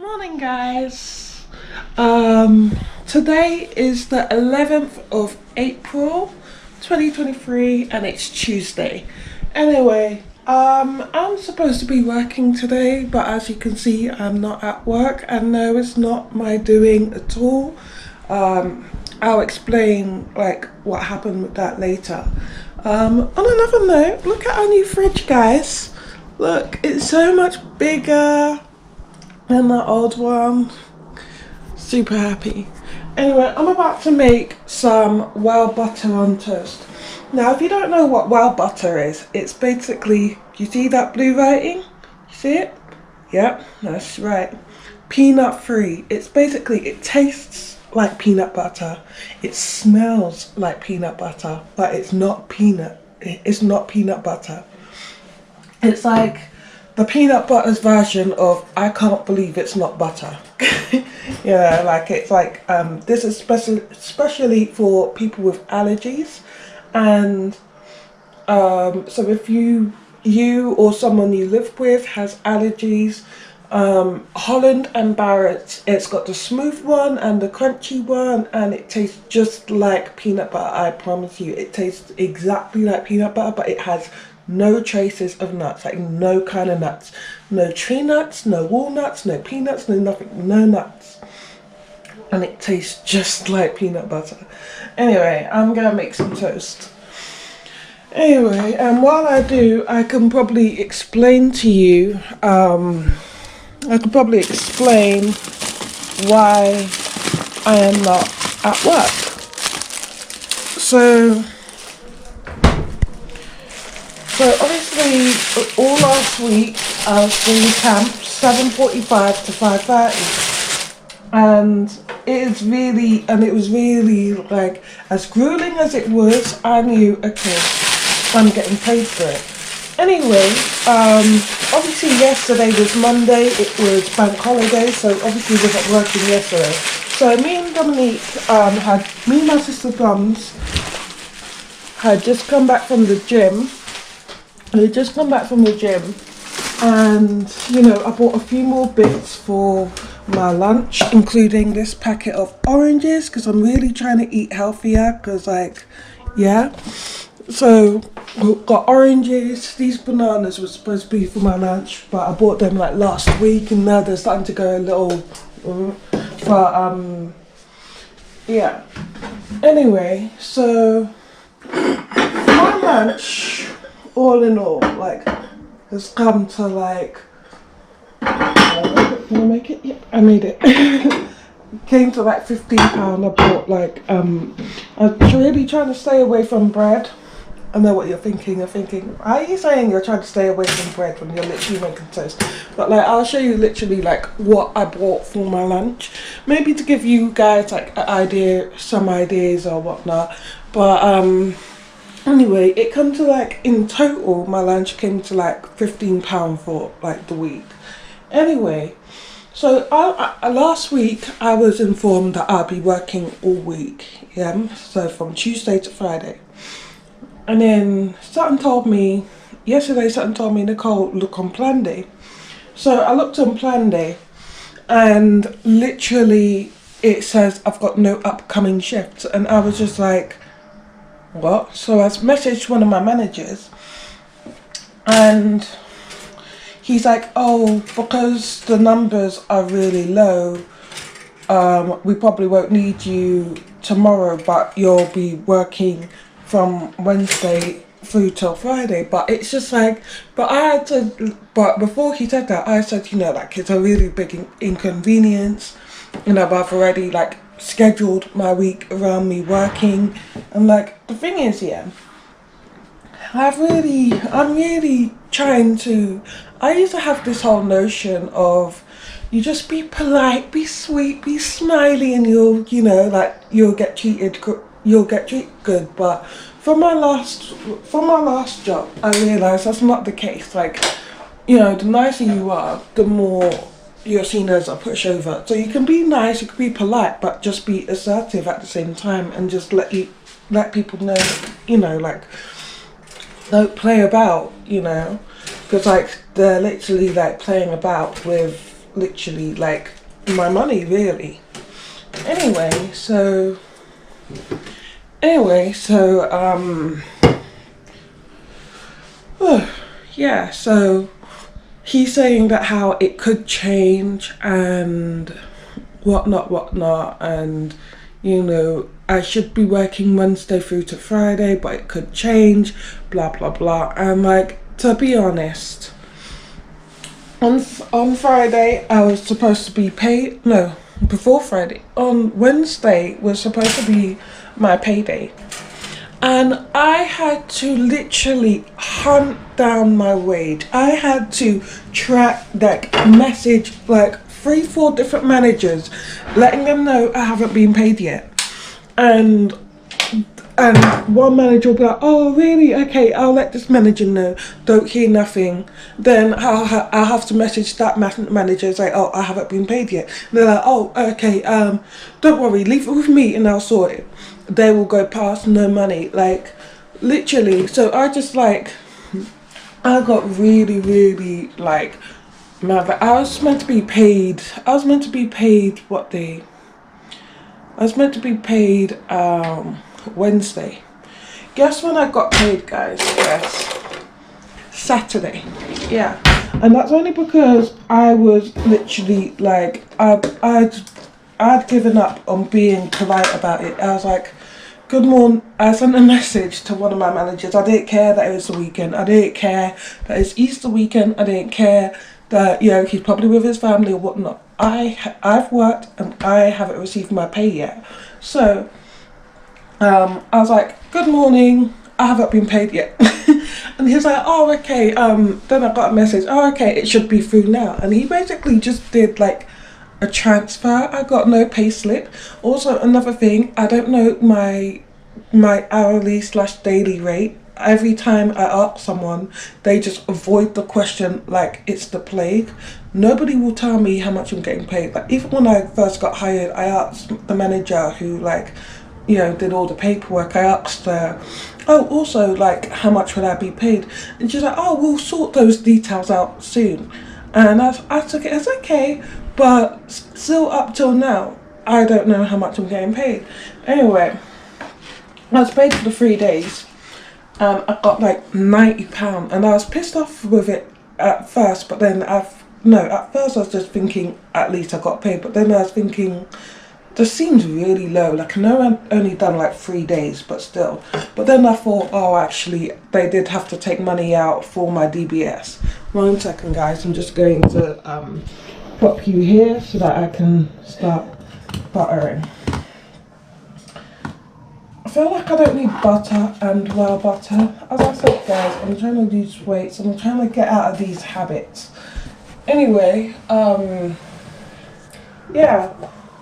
Morning, guys. Today is the 11th of April 2023 and it's Tuesday. Anyway, I'm supposed to be working today, but as you can see, I'm not at work, and no, it's not my doing at all. I'll explain like what happened with that later. On another note, look at our new fridge, guys. Look, it's so much bigger than the old one. Super happy. Anyway, I'm about to make some wild butter on toast. Now, if you don't know what wild butter is, it's basically, you see that blue writing? You see it? Yep, that's right. Peanut free. It's basically, it tastes like peanut butter. It smells like peanut butter, but it's not peanut. It's not peanut butter. It's like the peanut butter's version of I can't believe it's not butter. Yeah, like it's like this is especially for people with allergies, and so if you or someone you live with has allergies, Holland and Barrett's, it's got the smooth one and the crunchy one, and it tastes just like peanut butter. I promise you, it tastes exactly like peanut butter, but it has no traces of nuts, like no kind of nuts. No tree nuts, no walnuts, no peanuts, no nothing, no nuts. And it tastes just like peanut butter. Anyway, I'm gonna make some toast. Anyway, and while I do, I can probably explain to you, I could probably explain why I am not at work. So obviously, all last week I was in camp 7:45 to 5:30, and it was really like, as grueling as it was, I knew, okay, I'm getting paid for it. Anyway, obviously yesterday was Monday, it was bank holiday, so obviously we wasn't working yesterday. So me and my sister Gums had just come back from the gym. And you know, I bought a few more bits for my lunch, including this packet of oranges, because I'm really trying to eat healthier, because like, yeah. So got oranges. These bananas were supposed to be for my lunch, but I bought them like last week, and now they're starting to go a little yeah. Anyway, so my lunch, all in all, like, has come to like, can I make it? Yep, I made it. Came to like £15. I bought like, I'm really trying to stay away from bread. I know what you're thinking. You're thinking, why are you saying you're trying to stay away from bread when you're literally making toast? But like, I'll show you literally like what I bought for my lunch. Maybe to give you guys like an idea, some ideas or whatnot. But anyway, it come to like, in total, my lunch came to like £15 for like the week. Anyway, so last week I was informed that I'll be working all week, yeah, so from Tuesday to Friday. And then yesterday something told me, Nicole, look on Plan Day. So I looked on Plan Day, and literally it says I've got no upcoming shifts, and I was just like, what? So I messaged one of my managers, and he's like, oh, because the numbers are really low, we probably won't need you tomorrow, but you'll be working from Wednesday through till Friday. But it's just like, but before he said that, I said, you know, like, it's a really big inconvenience, you know, but I've already like scheduled my week around me working. And like, the thing is, yeah, I'm really trying to, I used to have this whole notion of, you just be polite, be sweet, be smiley, and you'll get treated good. But from my last job, I realised that's not the case. Like, you know, the nicer you are, the more you're seen as a pushover. So you can be nice, you can be polite, but just be assertive at the same time, and just let people know, you know, like, don't play about, you know, because like they're literally like playing about with literally like my money really. Anyway, so yeah, so he's saying that how it could change and whatnot, and you know, I should be working Wednesday through to Friday, but it could change, blah blah blah. And like, to be honest, on Friday I was supposed to be paid. No, before Friday, on Wednesday was supposed to be my payday, and I had to literally hunt down my wage. I had to track, like, message like 3-4 different managers, letting them know I haven't been paid yet. And one manager will be like, oh really, okay, I'll let this manager know. Don't hear nothing. Then I'll have to message that manager, say, oh, I haven't been paid yet. And they're like, oh okay, don't worry, leave it with me and I'll sort it. They will go past, no money, like literally. So I just like, I got really like mad. I was meant to be paid what day? I was meant to be paid Wednesday. Guess when I got paid, guys? Yes, Saturday. Yeah, and that's only because I was literally like, I'd given up on being polite about it. I was like, good morning. I sent a message to one of my managers. I didn't care that it was the weekend. I didn't care that it's Easter weekend. I didn't care that, you know, he's probably with his family or whatnot. I've worked and I haven't received my pay yet. So I was like, good morning, I haven't been paid yet. And he was like, oh okay. Then I got a message, oh okay, it should be through now. And he basically just did like a transfer. I got no pay slip. Also, another thing, I don't know my hourly / daily rate. Every time I ask someone, they just avoid the question like it's the plague. Nobody will tell me how much I'm getting paid. Like, even when I first got hired, I asked the manager who, like, you know, did all the paperwork. I asked her, oh, also, like, how much would I be paid? And she's like, oh, we'll sort those details out soon. And I took it as okay, but still up till now, I don't know how much I'm getting paid. Anyway, I was paid for the 3 days. I got like £90, and I was pissed off with it at first, but then at first I was just thinking, at least I got paid, but then I was thinking, this seems really low. Like, I know I've only done like 3 days, but still. But then I thought, oh, actually, they did have to take money out for my DBS. 1 second, guys, I'm just going to pop you here so that I can start buttering. I feel like I don't need butter and well butter. As I said, guys, I'm trying to lose weight, so I'm trying to get out of these habits. Anyway, yeah.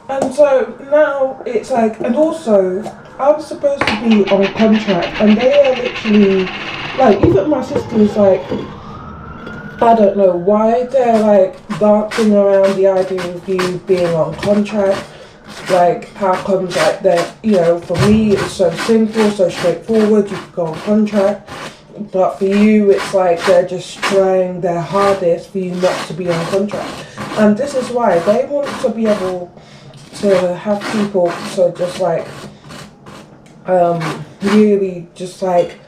And so now it's like, and also I was supposed to be on a contract, and they are literally like, even my sister's like, I don't know why they're like dancing around the idea of you being on contract. Like, how comes like that, you know, for me it's so simple, so straightforward, you can go on contract, but for you it's like they're just trying their hardest for you not to be on contract. And this is why they want to be able to have people to just like really just like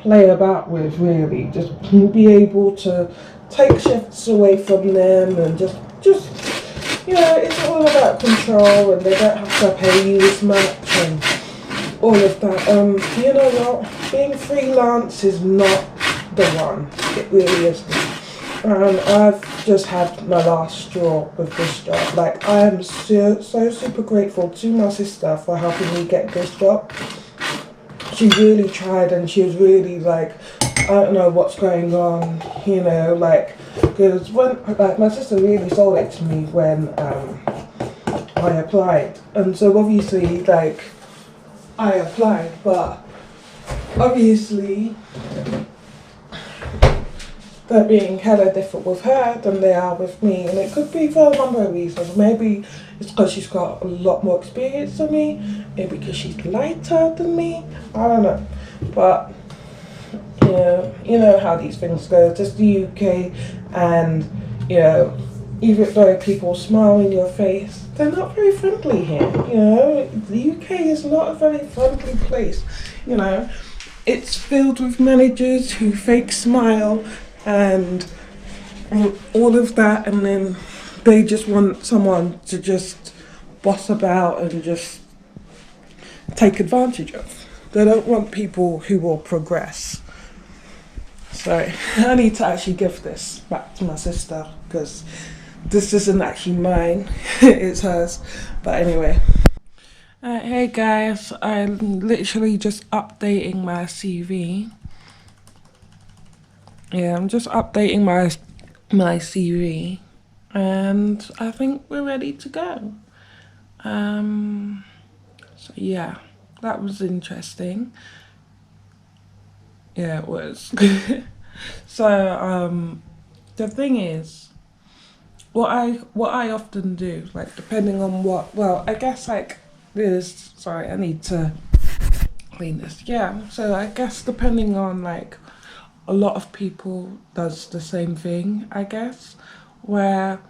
play about with, really just be able to take shifts away from them, and just you know, it's all about control, and they don't have to pay you as much and all of that. You know what? Being freelance is not the one. It really isn't. And I've just had my last straw with this job. Like, I am so super grateful to my sister for helping me get this job. She really tried, and she was really like, I don't know what's going on, you know, like, because when, like, my sister really sold it to me when I applied. And so obviously, like, I applied, but obviously they're being hella different with her than they are with me, and it could be for a number of reasons. Maybe it's because she's got a lot more experience than me, maybe because she's lighter than me, I don't know. But yeah, you know how these things go. Just the UK, and you know, even though people smile in your face, they're not very friendly here. You know, the UK is not a very friendly place. You know, it's filled with managers who fake smile and all of that, and then they just want someone to just boss about and just take advantage of. They don't want people who will progress. So I need to actually give this back to my sister because this isn't actually mine, it's hers. But anyway. Hey guys, I'm literally just updating my CV. Yeah, I'm just updating my CV, and I think we're ready to go. So yeah, that was interesting. Yeah, it was. So the thing is, what I often do, like depending on what, well, I guess like this. Sorry, I need to clean this. Yeah, so I guess depending on like a lot of people does the same thing, I guess, where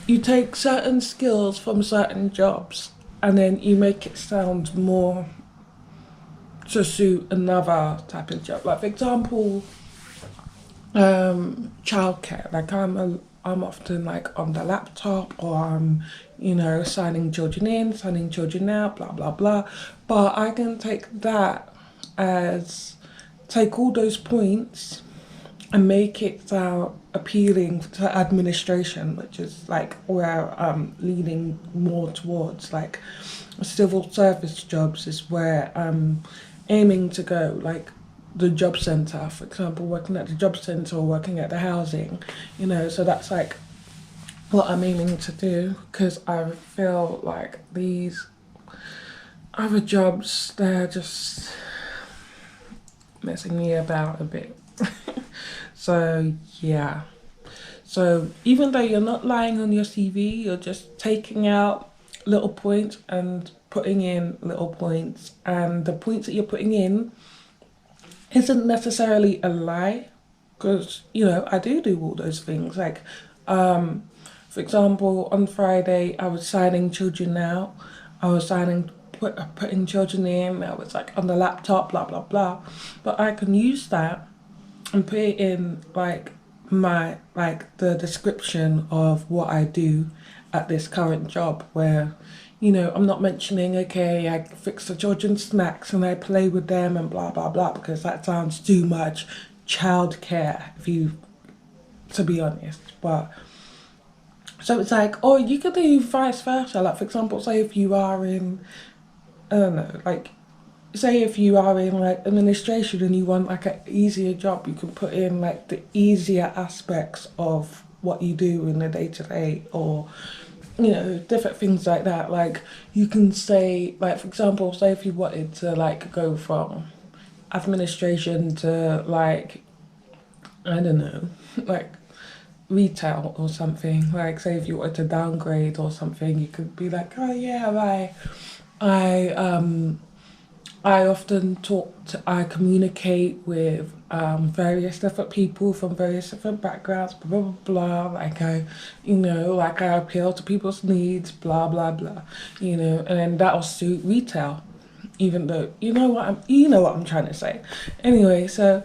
you take certain skills from certain jobs and then you make it sound more to suit another type of job. Like for example, childcare. Like I'm often like on the laptop or I'm, you know, signing children in, signing children out, blah blah blah. But I can take that as take all those points and make it sound appealing to administration, which is like where I'm leaning more towards. Like civil service jobs is where I'm aiming to go. Like the job centre, for example, working at the job centre or working at the housing, you know. So that's like what I'm aiming to do because I feel like these other jobs, they're just messing me about a bit. So yeah. So even though you're not lying on your CV, you're just taking out little points and putting in little points, and the points that you're putting in isn't necessarily a lie, because you know I do all those things. Like, for example, on Friday I was signing children out. I was putting children in. I was like on the laptop, blah blah blah. But I can use that and put it in like my like the description of what I do at this current job where you know I'm not mentioning okay I fix the children's snacks and I play with them and blah blah blah because that sounds too much childcare if you to be honest. But so it's like, oh, you could do vice versa. Like for example, say if you are in I don't know, like say if you are in like administration and you want like an easier job, you can put in like the easier aspects of what you do in the day to day, or you know, different things like that. Like you can say, like for example, say if you wanted to like go from administration to like I don't know, like retail or something. Like say if you wanted to downgrade or something, you could be like, oh yeah, I I often I communicate with various different people from various different backgrounds, blah, blah, blah, blah. Like you know, like I appeal to people's needs, blah, blah, blah, you know, and then that'll suit retail, even though, you know what I'm trying to say. Anyway, so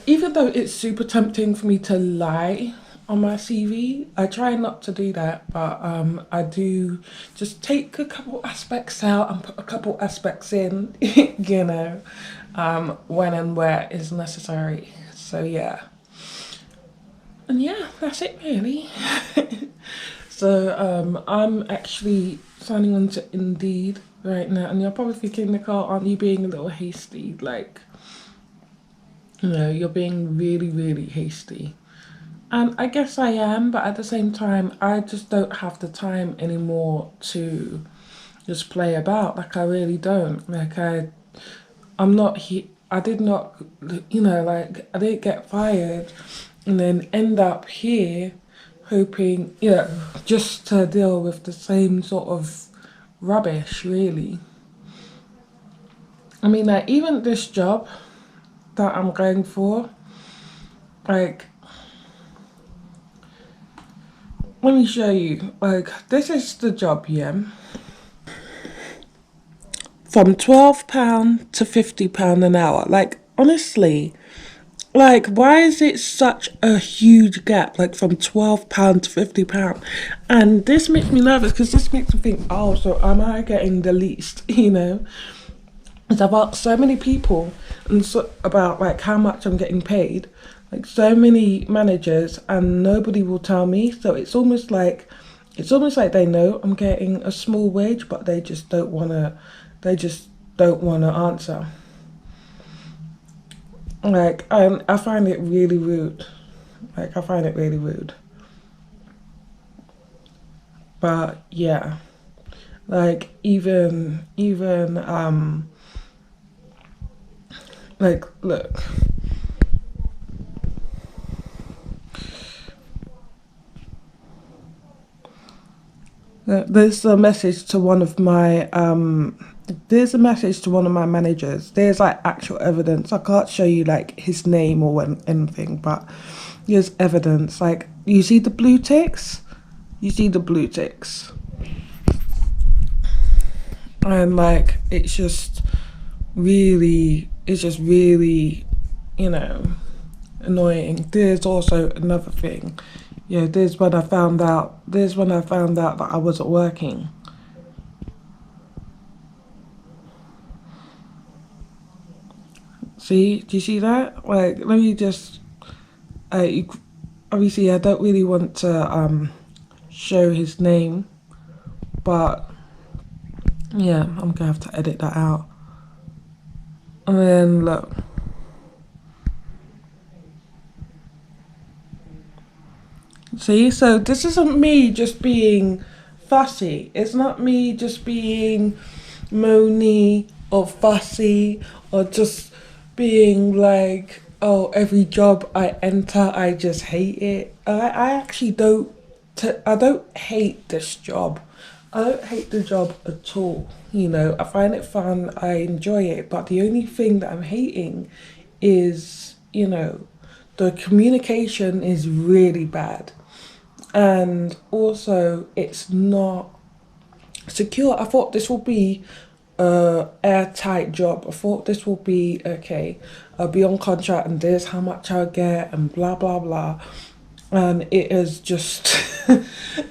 even though it's super tempting for me to lie on my CV, I try not to do that, but I do just take a couple aspects out and put a couple aspects in, you know, when and where is necessary. So yeah, and yeah, that's it really. So I'm actually signing on to Indeed right now, and you're probably thinking, Nicole, aren't you being a little hasty? Like, you know, you're being really, really hasty. And I guess I am, but at the same time, I just don't have the time anymore to just play about. Like I really don't. I'm not he. I did not, you know, like I didn't get fired, and then end up here, hoping, you know, just to deal with the same sort of rubbish. Really. I mean, like even this job that I'm going for, like let me show you. Like, this is the job, yeah. From £12 to £50 an hour. Like, honestly, like, why is it such a huge gap? Like, from £12 to £50, and this makes me nervous because this makes me think, oh, so am I getting the least? You know, it's about so many people and so about like how much I'm getting paid. Like so many managers, and nobody will tell me. So it's almost like they know I'm getting a small wage, but they just don't wanna. They just don't wanna answer. Like I find it really rude. Like I find it really rude. But yeah, like even like look. There's a message to one of my there's a message to one of my managers. There's like actual evidence. I can't show you like his name or anything, but there's evidence. Like you see the blue ticks? You see the blue ticks. And like it's just really, you know, annoying. There's also another thing. Yeah, there's when I found out that I wasn't working. See, do you see that? Like, let me just. I obviously I don't really want to show his name, but yeah, I'm gonna have to edit that out. And then look, see, so this isn't me just being fussy. It's not me just being moany or fussy or just being like, oh, every job I enter, I just hate it. I actually don't. I don't hate this job. I don't hate the job at all. You know, I find it fun. I enjoy it. But the only thing that I'm hating is, you know, the communication is really bad, and also it's not secure. I thought this will be a airtight job. I thought this will be okay. I'll be on contract and this how much I'll get and blah blah blah. And it is just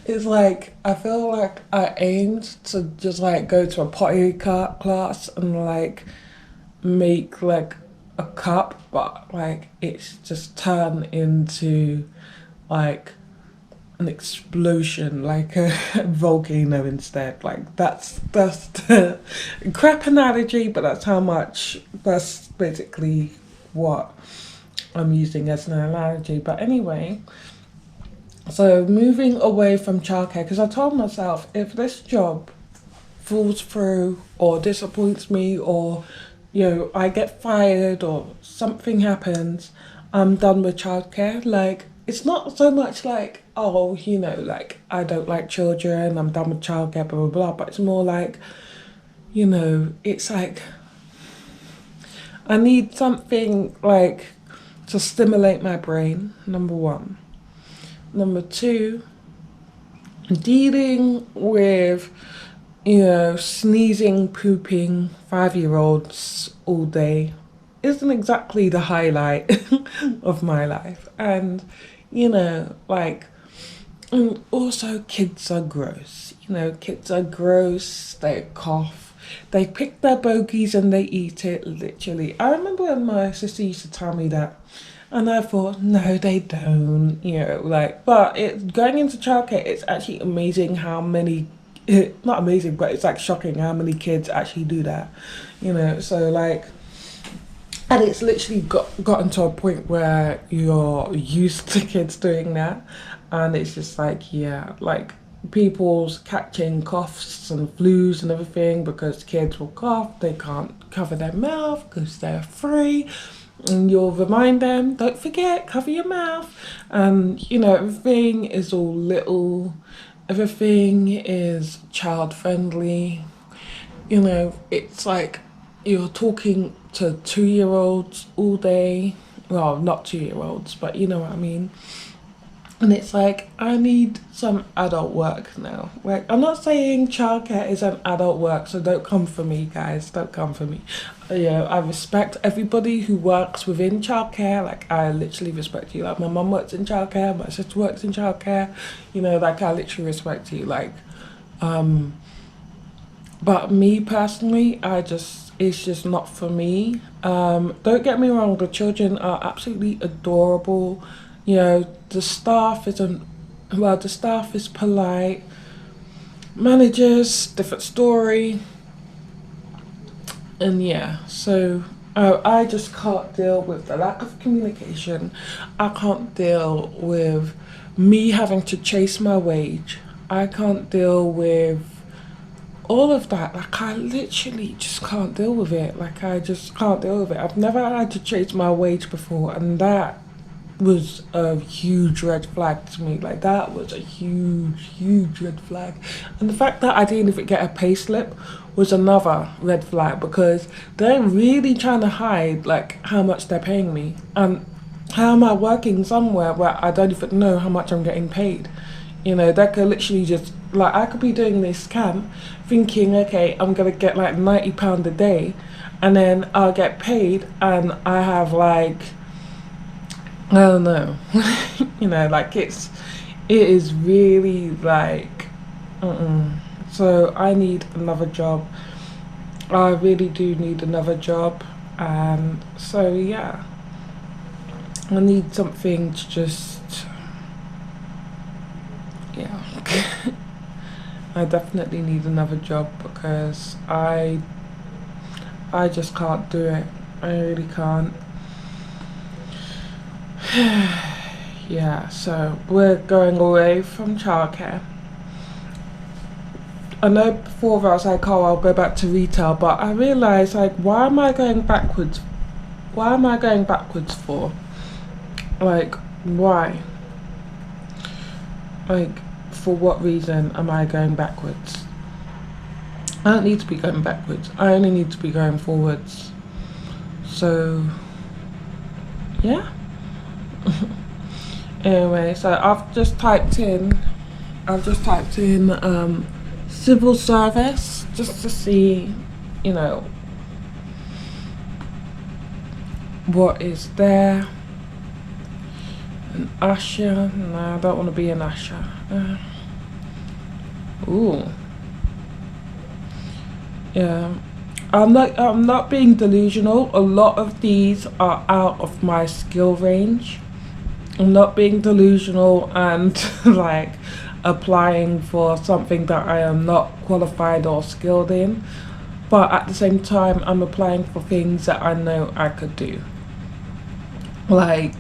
it's like I feel like I aimed to just like go to a pottery class and like make like a cup, but like it's just turned into like an explosion, like a volcano instead. Like that's the crap analogy, but that's how much. That's basically what I'm using as an analogy. But anyway, so moving away from childcare, because I told myself if this job falls through or disappoints me or I get fired or something happens, I'm done with childcare. Like it's not so much like, oh, like I don't like children, I'm done with childcare, blah blah blah, but it's more like, it's like I need something like to stimulate my brain, number one. Number two, dealing with sneezing, pooping 5-year olds all day isn't exactly the highlight of my life. And, like, and also kids are gross. Kids are gross, they cough, they pick their bogies and they eat it, literally. I remember when my sister used to tell me that. And I thought, no, they don't, but going into childcare, it's actually amazing how many, not amazing, but it's like shocking how many kids actually do that, so like, and it's literally gotten to a point where you're used to kids doing that, and it's just like, yeah, like people's catching coughs and flus and everything because kids will cough, they can't cover their mouth because they're free. And you'll remind them, don't forget, cover your mouth. And everything is all little, everything is child friendly. It's like you're talking to 2-year olds all day. Well, not 2-year olds, but you know what I mean. And it's like, I need some adult work now. Like, I'm not saying childcare is an adult work, so don't come for me, guys. Don't come for me. I respect everybody who works within childcare. Like, I literally respect you. Like, my mum works in childcare, my sister works in childcare. Like, I literally respect you. Like, but me personally, it's just not for me. Don't get me wrong, the children are absolutely adorable. The staff the staff is polite. Managers, different story. And yeah, so I just can't deal with the lack of communication. I can't deal with me having to chase my wage. I can't deal with all of that. Like, I literally just can't deal with it. Like, I just can't deal with it. I've never had to chase my wage before, and that was a huge red flag to me. Like, that was a huge red flag. And the fact that I didn't even get a pay slip was another red flag, because they're really trying to hide like how much they're paying me. And how am I working somewhere where I don't even know how much I'm getting paid? They could literally just, like, I could be doing this camp thinking, okay, I'm gonna get like £90 a day, and then I'll get paid and I have like, I don't know. Like, it is really like, so I need another job. I really do need another job. And so yeah, I need something to just, yeah. I definitely need another job, because I just can't do it. I really can't. Yeah, so we're going away from childcare. I know before I was like, oh, I'll go back to retail, but I realised, like, why am I going backwards? Why am I going backwards for? Like, why? Like, for what reason am I going backwards? I don't need to be going backwards. I only need to be going forwards. So, yeah. Anyway, so I've just typed in civil service, just to see, what is there. An usher. No, I don't want to be an usher. Ooh. Yeah. I'm not being delusional. A lot of these are out of my skill range. I'm not being delusional and like applying for something that I am not qualified or skilled in. But at the same time, I'm applying for things that I know I could do. Like,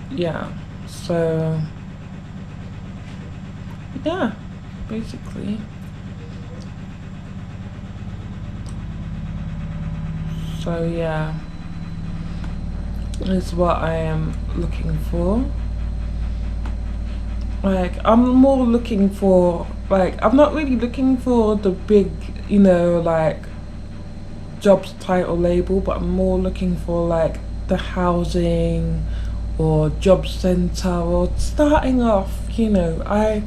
yeah. So, yeah, basically. So, yeah, is what I am looking for. Like, I'm more looking for, like, I'm not really looking for the big, like, jobs title label, but I'm more looking for like the housing or job centre, or starting off, I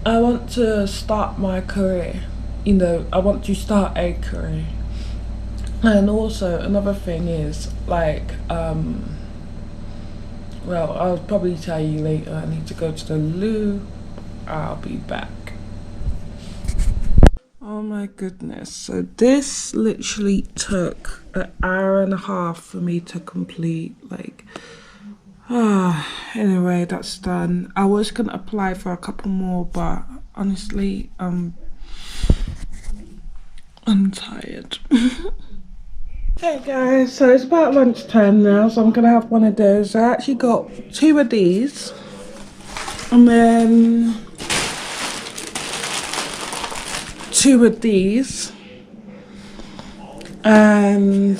want to start my career, I want to start a career. And also another thing is like, well, I'll probably tell you later. I need to go to the loo. I'll be back. Oh my goodness, so this literally took an hour and a half for me to complete. Like, anyway, that's done. I was gonna apply for a couple more, but honestly, I'm tired. Hey guys, so it's about lunchtime now, so I'm gonna have one of those. I actually got 2 of these, and then 2 of these, and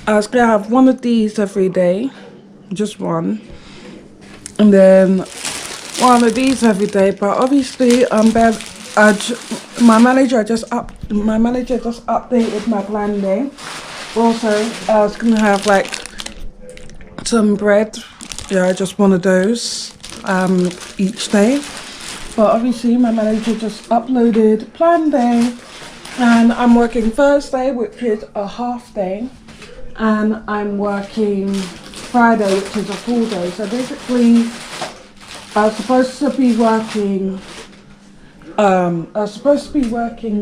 I was gonna have 1 of these every day, just 1, and then 1 of these every day. But obviously, my manager just updated my plan day, Also, I was gonna have like some bread. Yeah, just one of those each day. But obviously my manager just uploaded plan day, and I'm working Thursday, which is a half day, and I'm working Friday, which is a full day. So basically I was supposed to be working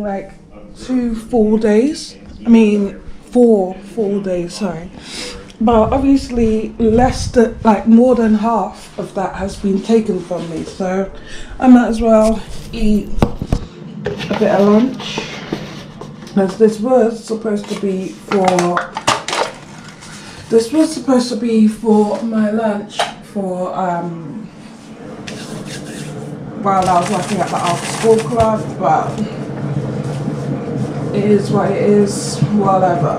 like 2 full days. I mean 4 full days, sorry. But obviously more than half of that has been taken from me, so I might as well eat a bit of lunch, as this was supposed to be for my lunch for while I was working at the after school club, but it is what it is, whatever.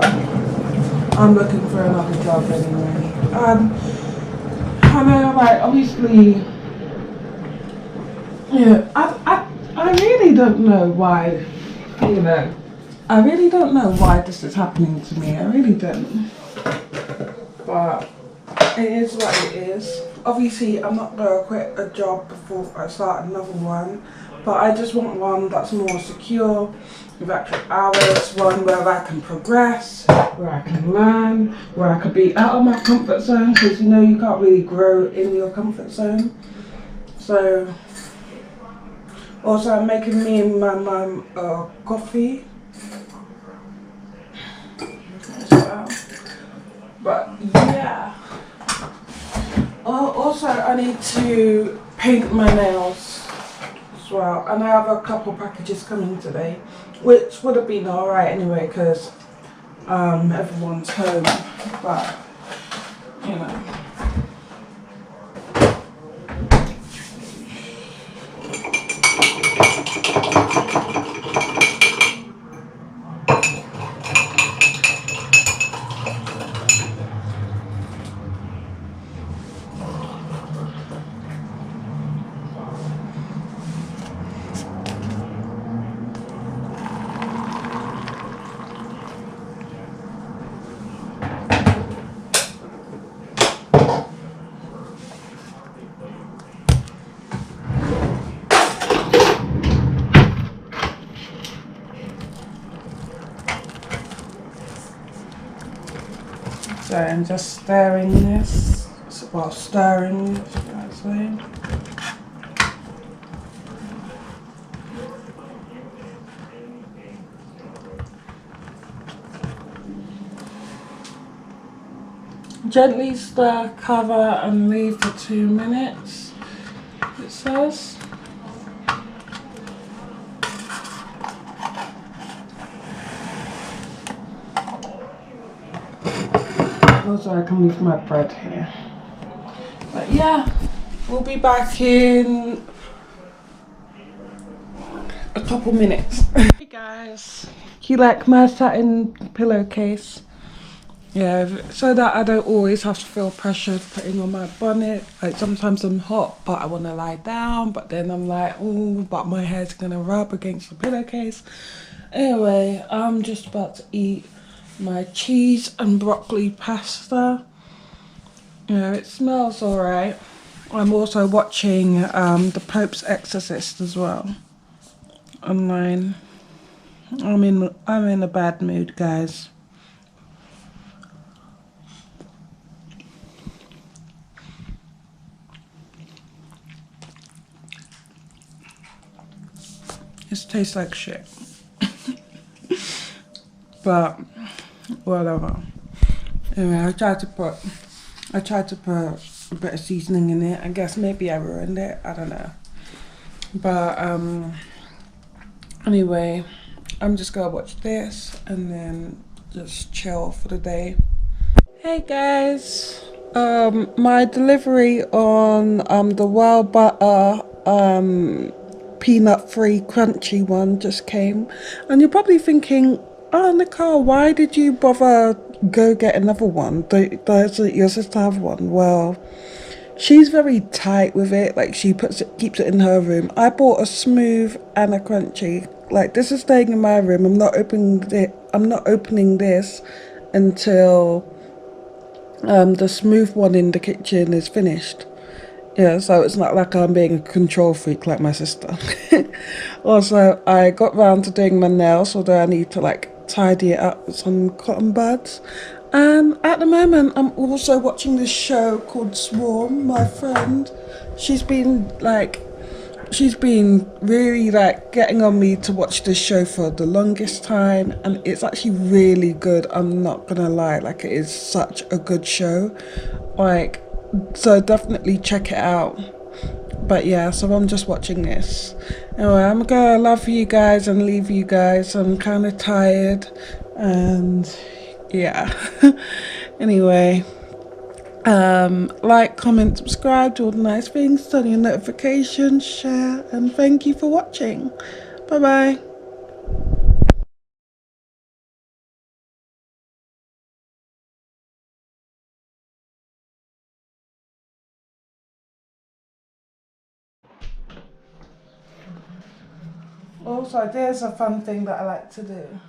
I'm looking for another job anyway. I know, like, obviously, yeah, I really don't know why, I really don't know why this is happening to me. I really don't. But it is what it is. Obviously, I'm not going to quit a job before I start another one, but I just want one that's more secure, with actual hours, one where I can progress, where I can learn, where I can be out of my comfort zone, because you know you can't really grow in your comfort zone. So, also I'm making me and my mum coffee. So, but yeah. Also, I need to paint my nails as well, and I have a couple packages coming today, which would have been alright anyway, because everyone's home, but you know. So I'm just stirring this, well, stirring it, should I say. Gently stir, cover and leave for 2 minutes, it says. Also, I can leave my bread here. But yeah, we'll be back in a couple minutes. Hey guys, you like my satin pillowcase? Yeah, so that I don't always have to feel pressured putting on my bonnet. Like sometimes I'm hot, but I want to lie down, but then I'm like, oh, but my hair's gonna rub against the pillowcase. Anyway, I'm just about to eat my cheese and broccoli pasta. Yeah, it smells alright. I'm also watching The Pope's Exorcist as well online. I'm in a bad mood, guys. This tastes like shit. But whatever. Anyway, I tried to put a bit of seasoning in it. I guess maybe I ruined it. I don't know. But anyway, I'm just gonna watch this and then just chill for the day. Hey guys, my delivery on the Wild Butter peanut free crunchy one just came, and you're probably thinking, oh Nicole, why did you bother go get another one? Doesn't your sister have one? Well, she's very tight with it, like she keeps it in her room. I bought a smooth and a crunchy. Like, this is staying in my room. I'm not opening this until the smooth one in the kitchen is finished. Yeah, so it's not like I'm being a control freak like my sister. Also, I got round to doing my nails, although I need to like tidy it up with some cotton buds. And at the moment, I'm also watching this show called Swarm. My friend, she's been like, she's been really like getting on me to watch this show for the longest time, and it's actually really good. I'm not gonna lie, like it is such a good show. Like, so definitely check it out. But yeah, so I'm just watching this. Anyway, I'm gonna love you guys and leave you guys. I'm kind of tired, and yeah. Anyway, like, comment, subscribe, do all the nice things, turn on your notifications, share, and thank you for watching. Bye bye. Also, there's a fun thing that I like to do.